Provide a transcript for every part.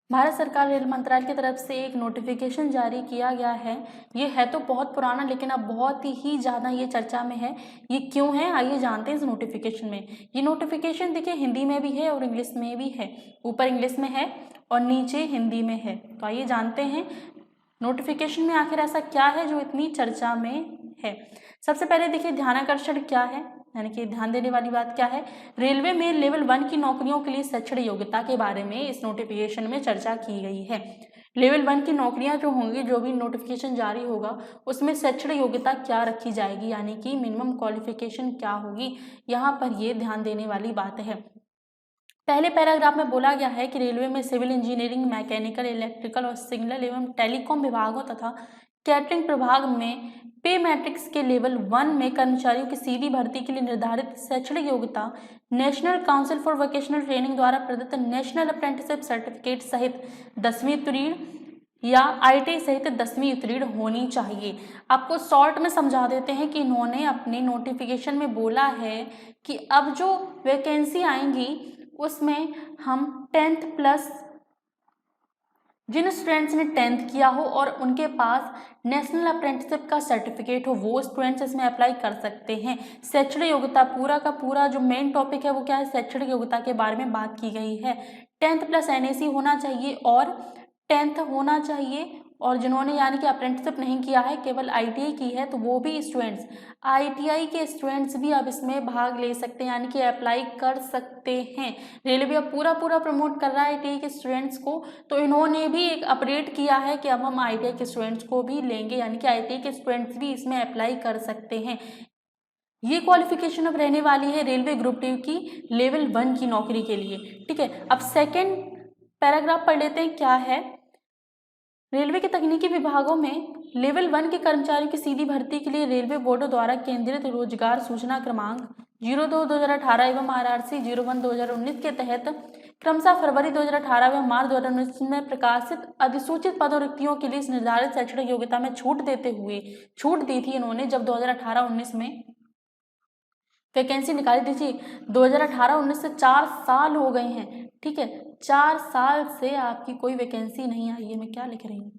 भारत सरकार रेल मंत्रालय की तरफ से एक नोटिफिकेशन जारी किया गया है। ये है तो बहुत पुराना, लेकिन अब बहुत ही ज़्यादा ये चर्चा में है। ये क्यों है, आइए जानते हैं इस नोटिफिकेशन में। ये नोटिफिकेशन देखिए हिंदी में भी है और इंग्लिश में भी है। ऊपर इंग्लिश में है और नीचे हिंदी में है। तो आइए जानते हैं नोटिफिकेशन में आखिर ऐसा क्या है जो इतनी चर्चा में है। सबसे पहले देखिए ध्यानाकर्षण क्या है, यानी कि ध्यान देने वाली बात क्या है। रेलवे में लेवल 1 की नौकरियों के लिए शैक्षणिक योग्यता के बारे में इस नोटिफिकेशन में चर्चा की गई है। लेवल 1 की नौकरियां जो होंगी, जो भी नोटिफिकेशन जारी होगा उसमें शैक्षणिक योग्यता क्या रखी जाएगी, यानी कि मिनिमम क्वालिफिकेशन क्या होगी, यहाँ पर ये ध्यान देने वाली बात है। पहले पैराग्राफ में बोला गया है कि रेलवे में सिविल इंजीनियरिंग, मैकेनिकल, इलेक्ट्रिकल और सिग्नल एवं टेलीकॉम विभागों तथा कैटरिंग प्रभाग में पे मैट्रिक्स के लेवल 1 में कर्मचारियों की सीधी भर्ती के लिए निर्धारित शैक्षणिक योग्यता national council for vocational training द्वारा प्रदत्त नेशनल अप्रेंटिसशिप सर्टिफिकेट सहित 10वीं उत्तीर्ण या ITI सहित 10वीं उत्तीर्ण होनी चाहिए। आपको शॉर्ट में समझा देते हैं कि इन्होंने अपने नोटिफिकेशन में बोला है कि अब जो वैकेंसी आएंगी उसमें हम 10th प्लस, जिन स्टूडेंट्स ने 10th किया हो और उनके पास नेशनल अप्रेंटिसशिप का सर्टिफिकेट हो, वो स्टूडेंट्स इसमें अप्लाई कर सकते हैं। शैक्षणिक योग्यता, पूरा का पूरा जो मेन टॉपिक है वो क्या है, शैक्षणिक योग्यता के बारे में बात की गई है। 10th प्लस NAC होना चाहिए और 10th होना चाहिए, और जिन्होंने यानी कि अप्रेंटिसशिप नहीं किया है, केवल ITI की है, तो वो भी स्टूडेंट्स, ITI के स्टूडेंट्स भी अब इसमें भाग ले सकते हैं, यानी कि अप्लाई कर सकते हैं। रेलवे अब पूरा पूरा प्रमोट कर रहा है ITI के स्टूडेंट्स को, तो इन्होंने भी एक अपडेट किया है कि अब हम ITI के स्टूडेंट्स को भी लेंगे, यानी कि ITI के स्टूडेंट्स भी इसमें अप्लाई कर सकते हैं। ये क्वालिफिकेशन अब रहने वाली है रेलवे ग्रुप डी की लेवल 1 की नौकरी के लिए। ठीक है, अब सेकेंड पैराग्राफ पढ़ लेते हैं क्या है। रेलवे के तकनीकी विभागों में लेवल 1 के कर्मचारियों की सीधी भर्ती के लिए रेलवे बोर्डों द्वारा केंद्रित रोजगार सूचना क्रमांक 02/2018 एवं RRC 01/2019 के तहत क्रमशः फरवरी 2018 एवं मार्च 2019 में प्रकाशित अधिसूचित पदों रिक्तियों के लिए इस निर्धारित शैक्षणिक योग्यता में छूट दी थी इन्होंने, जब 2018-19 में वैकेंसी निकाली। दीजिए 2018-19 से 4 साल हो गए हैं। ठीक है, 4 साल से आपकी कोई वैकेंसी नहीं आई है। मैं क्या लिख रही हूँ,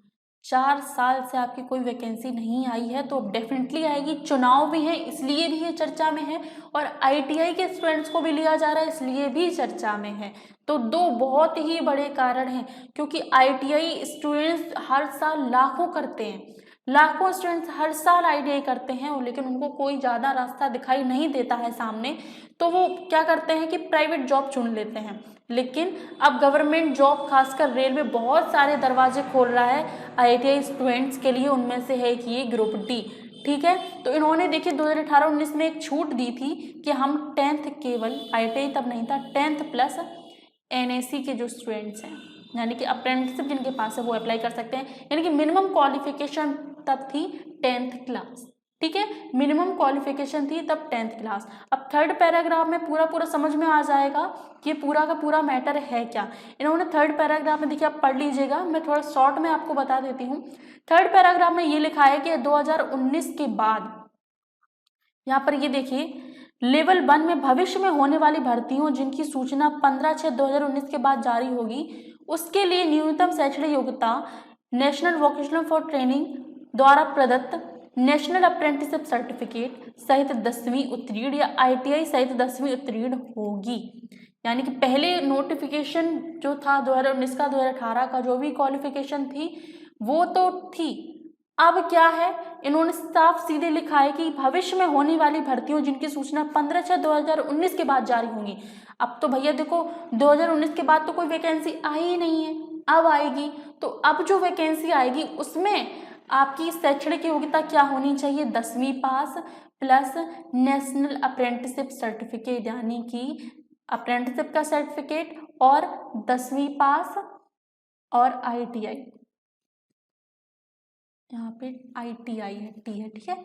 4 साल से आपकी कोई वैकेंसी नहीं आई है, तो डेफिनेटली आएगी। चुनाव भी है इसलिए भी ये चर्चा में है, और ITI के स्टूडेंट्स को भी लिया जा रहा है इसलिए भी चर्चा में है। तो दो बहुत ही बड़े कारण हैं, क्योंकि ITI स्टूडेंट्स हर साल लाखों करते हैं, लाखों स्टूडेंट्स हर साल ITI करते हैं, लेकिन उनको कोई ज़्यादा रास्ता दिखाई नहीं देता है सामने, तो वो क्या करते हैं कि प्राइवेट जॉब चुन लेते हैं। लेकिन अब गवर्नमेंट जॉब, खासकर रेलवे बहुत सारे दरवाजे खोल रहा है ITI स्टूडेंट्स के लिए, उनमें से है कि ये ग्रुप D। ठीक है, तो इन्होंने देखिए 2018-19 में एक छूट दी थी कि हम 10th, केवल ITI तब नहीं था, 10th प्लस NAC के जो स्टूडेंट्स हैं, यानी कि अप्रेंटिसशिप जिनके पास है वो अप्लाई कर सकते हैं, यानी कि मिनिमम क्वालिफिकेशन तब थी 10th क्लास। ठीक है, मिनिमम क्वालिफिकेशन थी तब 10th क्लास। अब थर्ड पैराग्राफ में पूरा पूरा समझ में आ जाएगा कि पूरा का पूरा मैटर है क्या। इन्होंने थर्ड पैराग्राफ में, देखिए आप पढ़ लीजिएगा, मैं थोड़ा शॉर्ट में आपको बता देती हूँ। थर्ड पैराग्राफ में ये लिखा है कि 2019 के बाद, यहाँ पर ये देखिए, लेवल 1 में भविष्य में होने वाली भर्तियों जिनकी सूचना 15/6/2019 के बाद जारी होगी, उसके लिए न्यूनतम शैक्षणिक योग्यता नेशनल वोकेशनल फॉर ट्रेनिंग द्वारा प्रदत्त नेशनल अप्रेंटिसशिप सर्टिफिकेट सहित 10वीं उत्तीर्ण या ITI सहित 10वीं उत्तीर्ण होगी। यानी कि पहले नोटिफिकेशन जो था 2019 का, 2018 का जो भी क्वालिफिकेशन थी वो तो थी, अब क्या है, इन्होंने साफ सीधे लिखा है कि भविष्य में होने वाली भर्तियों जिनकी सूचना 15/6/2019 के बाद जारी होंगी। अब तो भैया देखो 2019 के बाद तो कोई वैकेंसी आई ही नहीं है, अब आएगी, तो अब जो वैकेंसी आएगी उसमें आपकी शैक्षणिक योग्यता क्या होनी चाहिए, 10वीं पास प्लस नेशनल अप्रेंटिसशिप सर्टिफिकेट, यानी कि अप्रेंटिसशिप का सर्टिफिकेट और 10वीं पास और ITI, यहाँ पे ITI है, T है, ठीक है,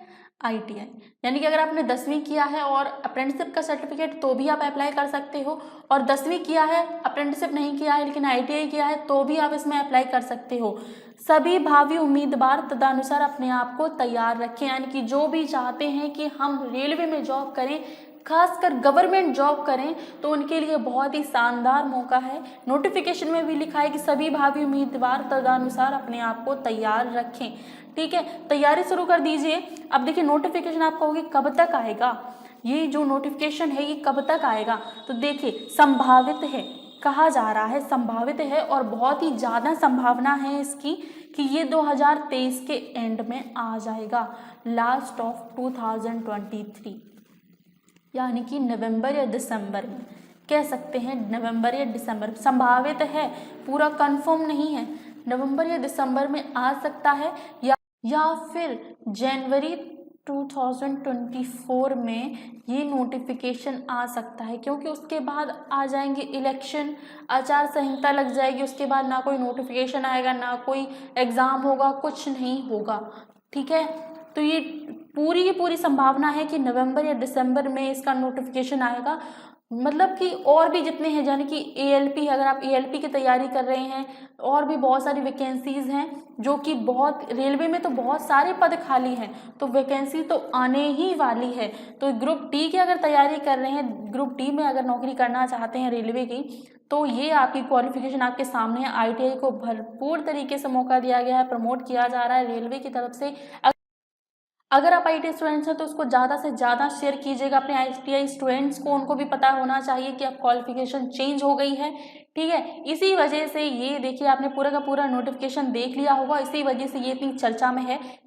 ITI, यानी कि अगर आपने 10वीं किया है और अप्रेंटिसशिप का सर्टिफिकेट तो भी आप अप्लाई कर सकते हो, और 10वीं किया है अप्रेंटिसशिप नहीं किया है लेकिन ITI किया है तो भी आप इसमें अप्लाई कर सकते हो। सभी भावी उम्मीदवार तदनुसार अपने आप को तैयार रखें, यानी कि जो भी चाहते हैं कि हम रेलवे में जॉब करें, खासकर गवर्नमेंट जॉब करें तो उनके लिए बहुत ही शानदार मौका है। नोटिफिकेशन में भी लिखा है कि सभी भावी उम्मीदवार तदनुसार अपने आप को तैयार रखें। ठीक है, तैयारी शुरू कर दीजिए। अब देखिए नोटिफिकेशन आप कहोगे कब तक आएगा, ये जो नोटिफिकेशन है ये कब तक आएगा, तो देखिए संभावित है, कहा जा रहा है संभावित है और बहुत ही ज़्यादा संभावना है इसकी कि ये 2023 के एंड में आ जाएगा, लास्ट ऑफ 2023, यानी कि नवंबर या दिसंबर में, कह सकते हैं नवंबर या दिसंबर। संभावित है, पूरा कंफर्म नहीं है, नवंबर या दिसंबर में आ सकता है या फिर जनवरी 2024 में ये नोटिफिकेशन आ सकता है, क्योंकि उसके बाद आ जाएंगे इलेक्शन, आचार संहिता लग जाएगी, उसके बाद ना कोई नोटिफिकेशन आएगा, ना कोई एग्ज़ाम होगा, कुछ नहीं होगा। ठीक है, तो ये पूरी की पूरी संभावना है कि नवंबर या दिसंबर में इसका नोटिफिकेशन आएगा। मतलब कि और भी जितने हैं, यानी कि ALP, अगर आप ALP की तैयारी कर रहे हैं, और भी बहुत सारी वैकेंसीज़ हैं जो कि बहुत, रेलवे में तो बहुत सारे पद खाली हैं, तो वैकेंसी तो आने ही वाली है। तो ग्रुप डी की अगर तैयारी कर रहे हैं, ग्रुप डी में अगर नौकरी करना चाहते हैं रेलवे की, तो ये आपकी क्वालिफिकेशन आपके सामने है। ITI को भरपूर तरीके से मौका दिया गया है, प्रमोट किया जा रहा है रेलवे की तरफ से। अगर आप ITI स्टूडेंट्स हैं तो उसको ज़्यादा से ज़्यादा शेयर कीजिएगा अपने ITI स्टूडेंट्स को, उनको भी पता होना चाहिए कि अब क्वालिफिकेशन चेंज हो गई है। ठीक है, इसी वजह से ये देखिए आपने पूरा का पूरा नोटिफिकेशन देख लिया होगा, इसी वजह से ये इतनी चर्चा में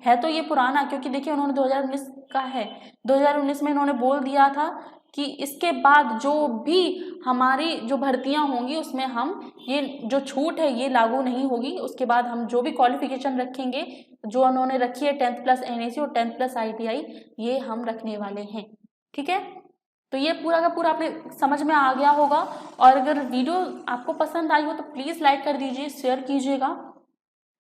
है तो ये पुराना, क्योंकि देखिए उन्होंने 2019 का है, 2019 में इन्होंने बोल दिया था कि इसके बाद जो भी हमारी जो भर्तियां होंगी उसमें हम ये जो छूट है ये लागू नहीं होगी। उसके बाद हम जो भी क्वालिफिकेशन रखेंगे, जो उन्होंने रखी है 10th+ NAC और 10th+ ITI, ये हम रखने वाले हैं। ठीक है, तो ये पूरा का पूरा आपने समझ में आ गया होगा। और अगर वीडियो आपको पसंद आई हो तो प्लीज़ लाइक कर दीजिए, शेयर कीजिएगा।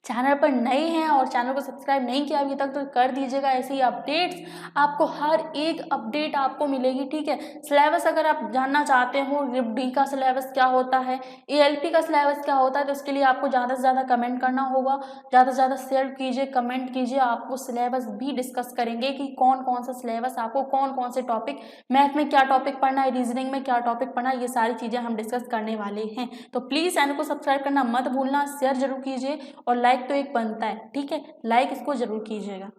चैनल पर नए हैं और चैनल को सब्सक्राइब नहीं किया अभी तक तो कर दीजिएगा। ऐसे ही अपडेट्स, आपको हर एक अपडेट आपको मिलेगी। ठीक है, सिलेबस अगर आप जानना चाहते हो, ग्रुप डी का सिलेबस क्या होता है, ALP का सिलेबस क्या होता है, तो उसके लिए आपको ज़्यादा से ज़्यादा कमेंट करना होगा, ज़्यादा से ज़्यादा शेयर कीजिए, कमेंट कीजिए। आपको सिलेबस भी डिस्कस करेंगे कि कौन कौन सा सिलेबस, आपको कौन कौन से टॉपिक, मैथ में क्या टॉपिक पढ़ना है, रीजनिंग में क्या टॉपिक पढ़ना है, ये सारी चीज़ें हम डिस्कस करने वाले हैं। तो प्लीज़ चैनल को सब्सक्राइब करना मत भूलना, शेयर जरूर कीजिए और लाइक तो एक बनता है। ठीक है, लाइक इसको जरूर कीजिएगा।